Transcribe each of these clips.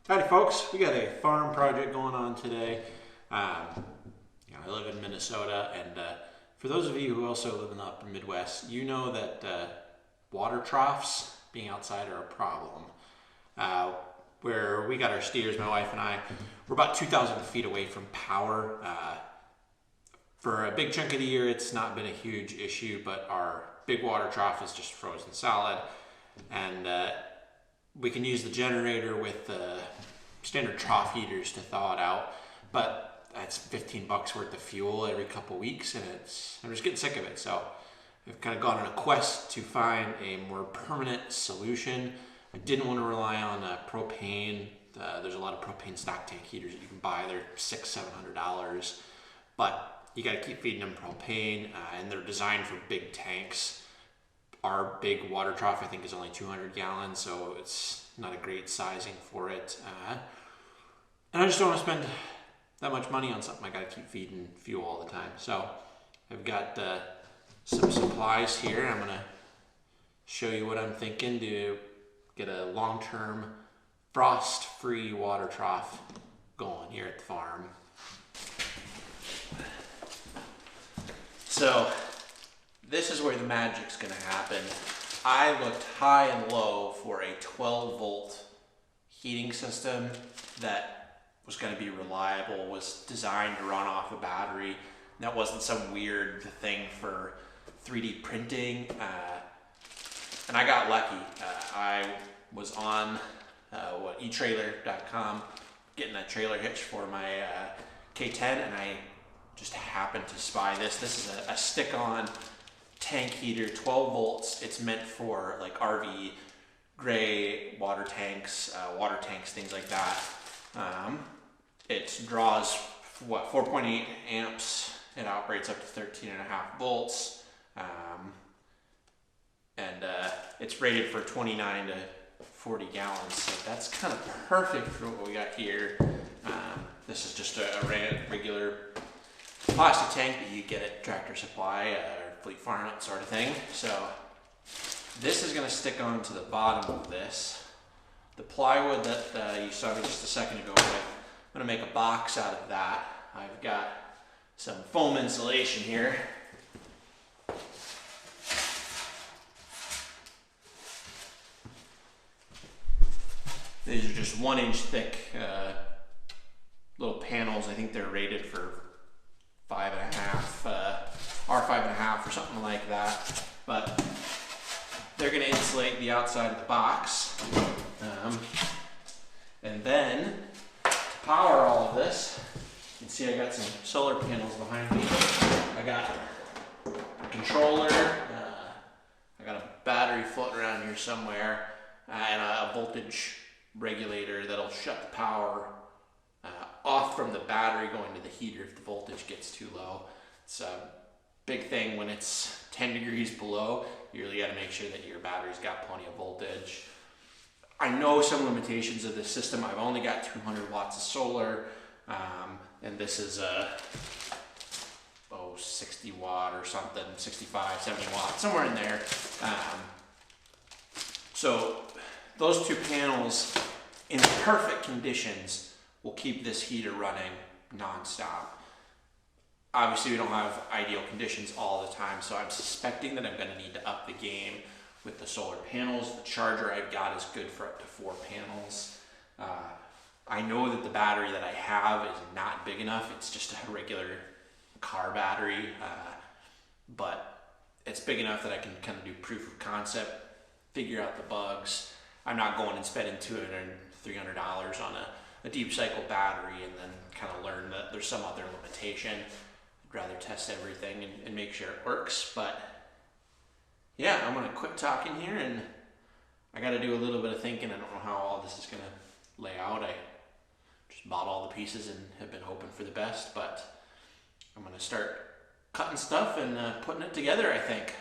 Howdy folks, we got a farm project going on today. I live in Minnesota, and for those of you who also live in the upper Midwest, you know that water troughs being outside are a problem. Where we got our steers, my wife and I, we're about 2,000 feet away from power. For a big chunk of the year, it's not been a huge issue, but our big water trough is just frozen solid, and we can use the generator with the standard trough heaters to thaw it out, but that's 15 bucks worth of fuel every couple weeks, and I'm just getting sick of it. So I've kind of gone on a quest to find a more permanent solution. I didn't want to rely on propane. There's a lot of propane stock tank heaters that you can buy. They're $600-700, but you got to keep feeding them propane, and they're designed for big tanks. Our big water trough, I think, is only 200 gallons, so it's not a great sizing for it. And I just don't want to spend that much money on something I got to keep feeding fuel all the time. So I've got some supplies here. I'm going to show you what I'm thinking to get a long-term frost-free water trough going here at the farm. So this is where the magic's gonna happen. I looked high and low for a 12-volt heating system that was gonna be reliable, was designed to run off a battery. That wasn't some weird thing for 3D printing. And I got lucky. I was on eTrailer.com getting a trailer hitch for my K10, and I just happened to spy this. This is a stick-on tank heater, 12 volts. It's meant for like RV, gray water tanks, things like that. It draws 4.8 amps. It operates up to 13.5 volts. And it's rated for 29 to 40 gallons. So that's kind of perfect for what we got here. This is just a regular plastic tank that you get at Tractor Supply or Fleet Farm, that sort of thing. So this is going to stick on to the bottom of this. The plywood that you saw me just a second ago with, I'm going to make a box out of that. I've got some foam insulation here. These are just 1 inch thick little panels. I think they're rated for 5.5, R5.5 or something like that. But they're going to insulate the outside of the box. And then to power all of this, you can see I got some solar panels behind me. I got a controller. I got a battery floating around here somewhere, and a voltage regulator that'll shut the power off from the battery going to the heater if the voltage gets too low. It's a big thing when it's 10 degrees below. You really got to make sure that your battery's got plenty of voltage. I know some limitations of this system. I've only got 200 watts of solar, and this is a 60 watt or something, 65, 70 watts, somewhere in there. So those two panels in perfect conditions will keep this heater running non-stop. Obviously we don't have ideal conditions all the time, so I'm suspecting that I'm going to need to up the game with the solar panels. The charger I've got is good for up to 4 panels. I know that the battery that I have is not big enough. It's just a regular car battery, but it's big enough that I can kind of do proof of concept, figure out the bugs. I'm not going and spending $200, $300 on a deep cycle battery and then kind of learn that there's some other limitation. I'd rather test everything and make sure it works. But yeah, I'm going to quit talking here, and I got to do a little bit of thinking. I don't know how all this is going to lay out. I just bought all the pieces and have been hoping for the best, but I'm going to start cutting stuff and putting it together, I think.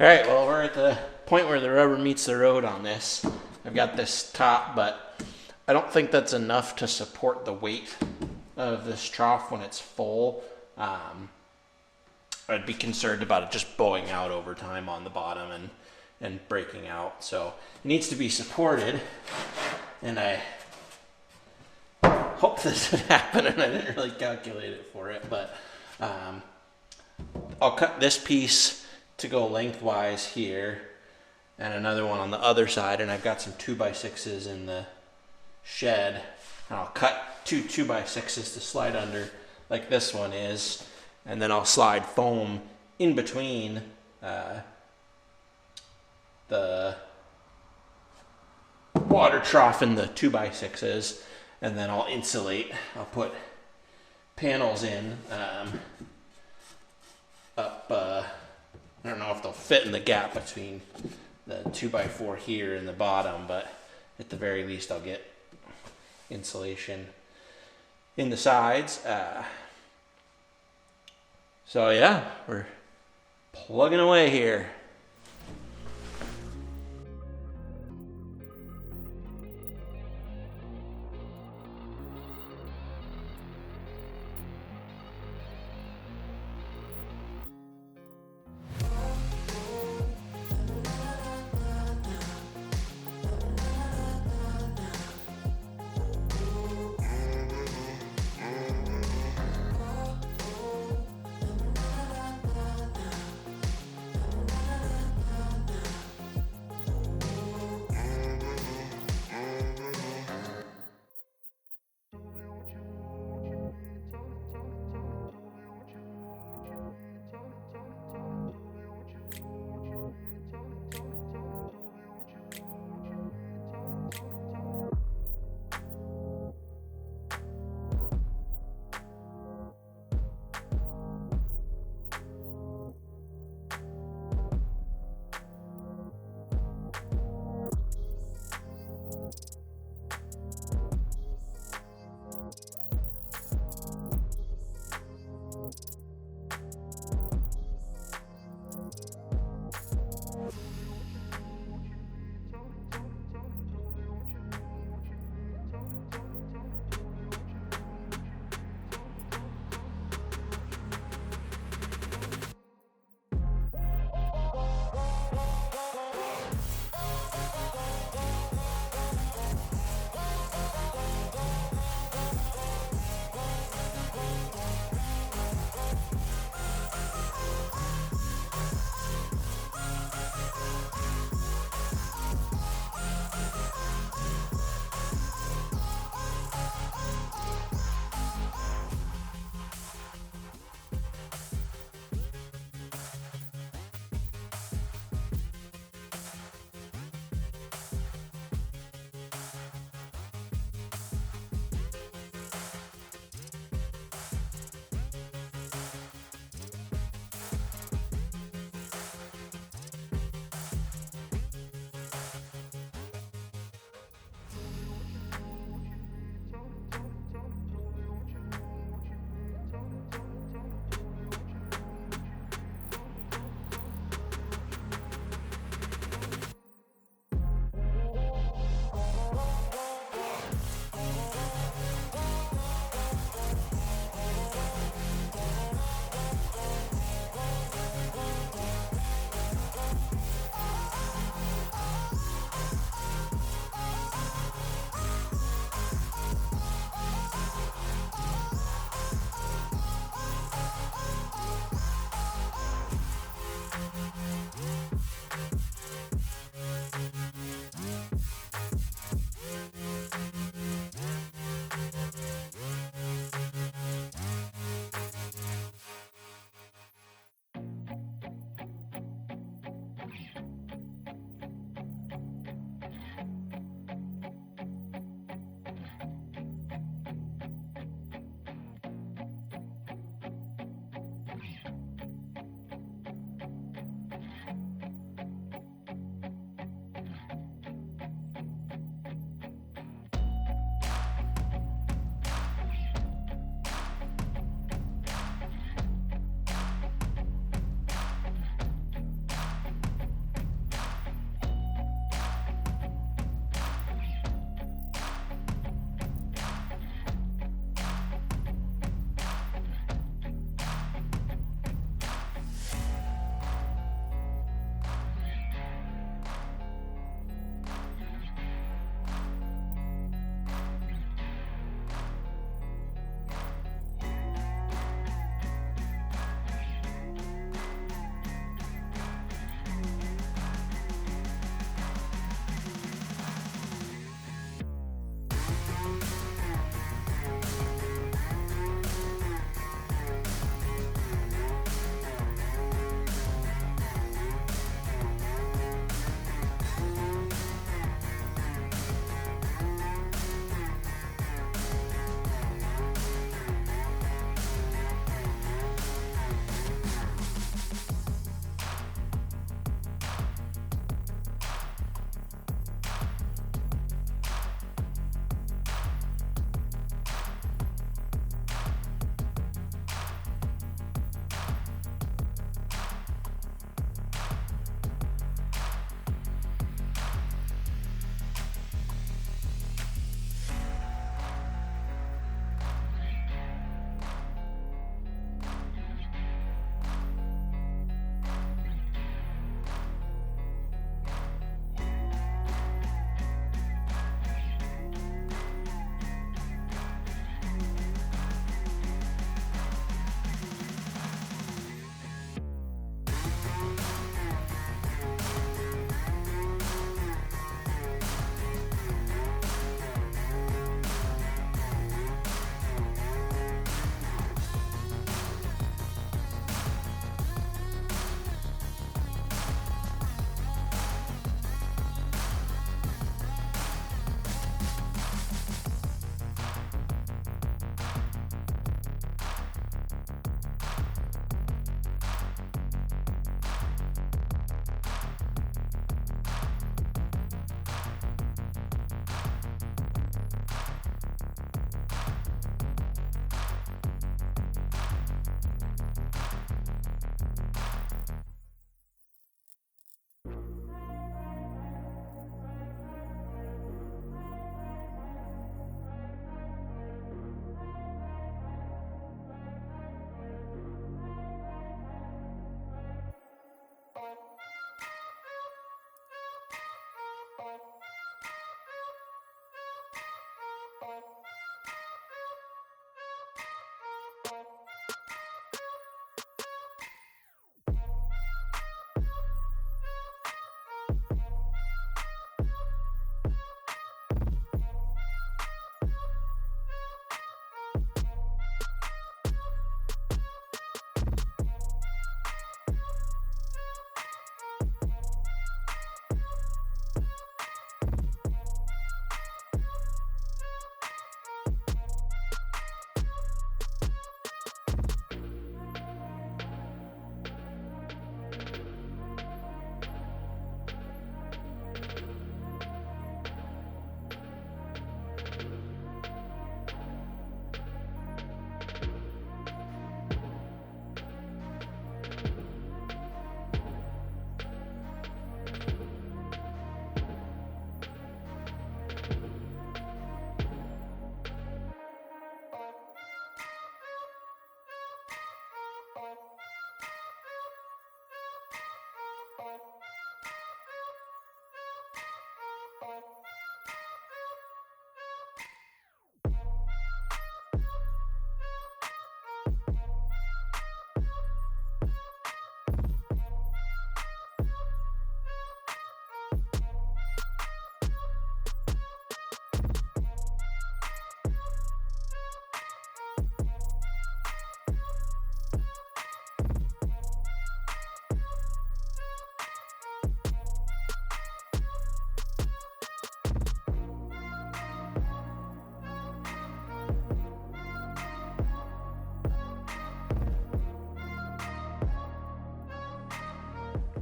All right, well, we're at the point where the rubber meets the road on this. I've got this top, but I don't think that's enough to support the weight of this trough when it's full. I'd be concerned about it just bowing out over time on the bottom and breaking out. So it needs to be supported, and I hope this would happen, and I didn't really calculate it for it, but I'll cut this piece to go lengthwise here and another one on the other side, and I've got some 2x6s in the shed, and I'll cut two 2x6s to slide under like this one is, and then I'll slide foam in between the water trough and the 2x6s, and then I'll insulate. I'll put panels in up I don't know if they'll fit in the gap between the 2x4 here and the bottom, but at the very least I'll get insulation in the sides. So yeah, we're plugging away here.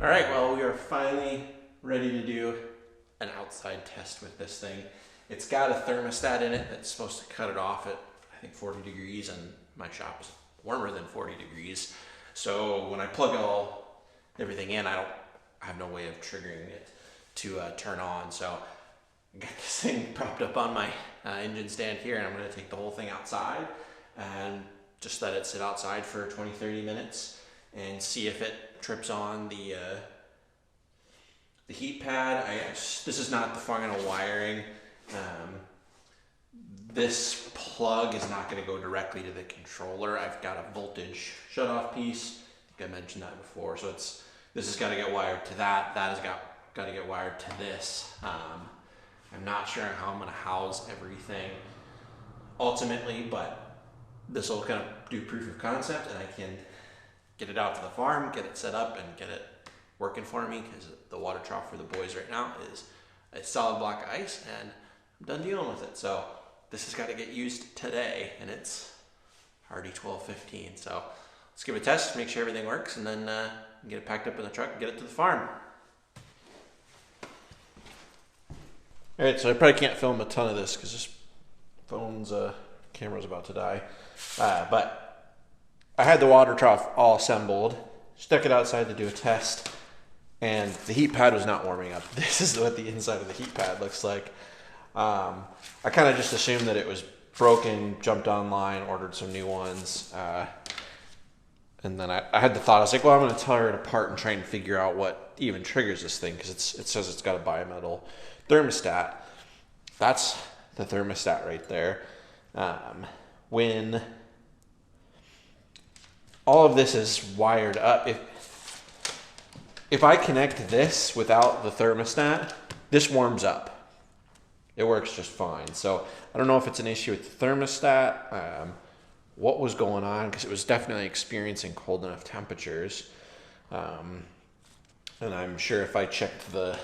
All right, well, we are finally ready to do an outside test with this thing. It's got a thermostat in it that's supposed to cut it off at, I think, 40 degrees, and my shop is warmer than 40 degrees. So when I plug everything in, I have no way of triggering it to turn on. So I got this thing propped up on my engine stand here, and I'm gonna take the whole thing outside and just let it sit outside for 20-30 minutes and see if it trips on the heat pad. This is not the final wiring. This plug is not going to go directly to the controller. I've got a voltage shutoff piece. I think I mentioned that before. So this has got to get wired to that. That has got to get wired to this. I'm not sure how I'm going to house everything ultimately, but this will kind of do proof of concept, and I can get it out to the farm, get it set up, and get it working for me, because the water trough for the boys right now is a solid block of ice, and I'm done dealing with it. So this has got to get used today, and it's already 12:15. So let's give it a test, make sure everything works, and then get it packed up in the truck and get it to the farm. All right, so I probably can't film a ton of this because this phone's camera's about to die. But I had the water trough all assembled, stuck it outside to do a test, and the heat pad was not warming up. This is what the inside of the heat pad looks like. I kind of just assumed that it was broken, jumped online, ordered some new ones, and then I had the thought, I was like, well, I'm going to tear it apart and try and figure out what even triggers this thing, because it says it's got a bimetal thermostat. That's the thermostat right there. When all of this is wired up, if I connect this without the thermostat, this warms up. It works just fine. So I don't know if it's an issue with the thermostat, what was going on, because it was definitely experiencing cold enough temperatures. And I'm sure if I checked the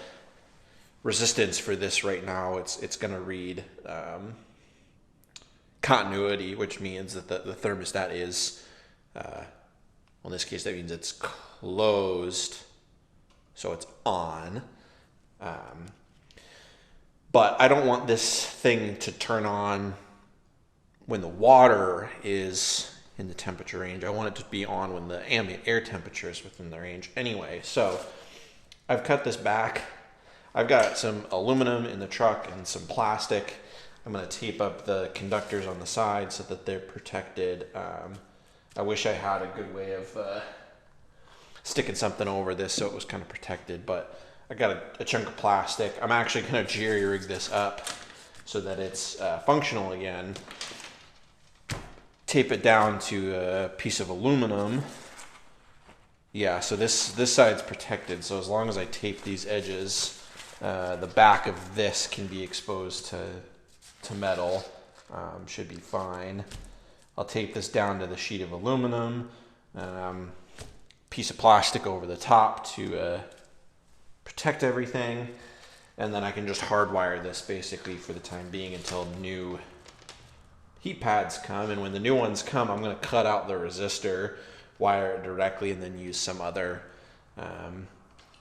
resistance for this right now, it's going to read continuity, which means that the thermostat is, well, in this case, that means it's closed, so it's on. But I don't want this thing to turn on when the water is in the temperature range. I want it to be on when the ambient air temperature is within the range anyway. So I've cut this back. I've got some aluminum in the truck and some plastic. I'm going to tape up the conductors on the side so that they're protected. I wish I had a good way of sticking something over this so it was kind of protected, but I got a chunk of plastic. I'm actually going to jerry rig this up so that it's functional again. Tape it down to a piece of aluminum. Yeah, so this side's protected, so as long as I tape these edges, the back of this can be exposed to metal. Should be fine. I'll tape this down to the sheet of aluminum, piece of plastic over the top to protect everything, and then I can just hardwire this basically for the time being until new heat pads come. And when the new ones come, I'm going to cut out the resistor, wire it directly, and then use some other,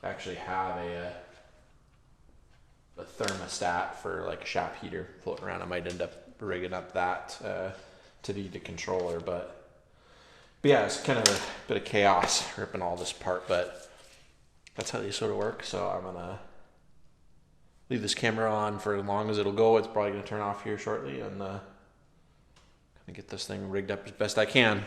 actually have a thermostat for like a shop heater floating around. I might end up rigging up that to be the controller, but yeah, it's kind of a bit of chaos ripping all this apart, but that's how these sort of work. So I'm gonna leave this camera on for as long as it'll go. It's probably gonna turn off here shortly, and gonna get this thing rigged up as best I can.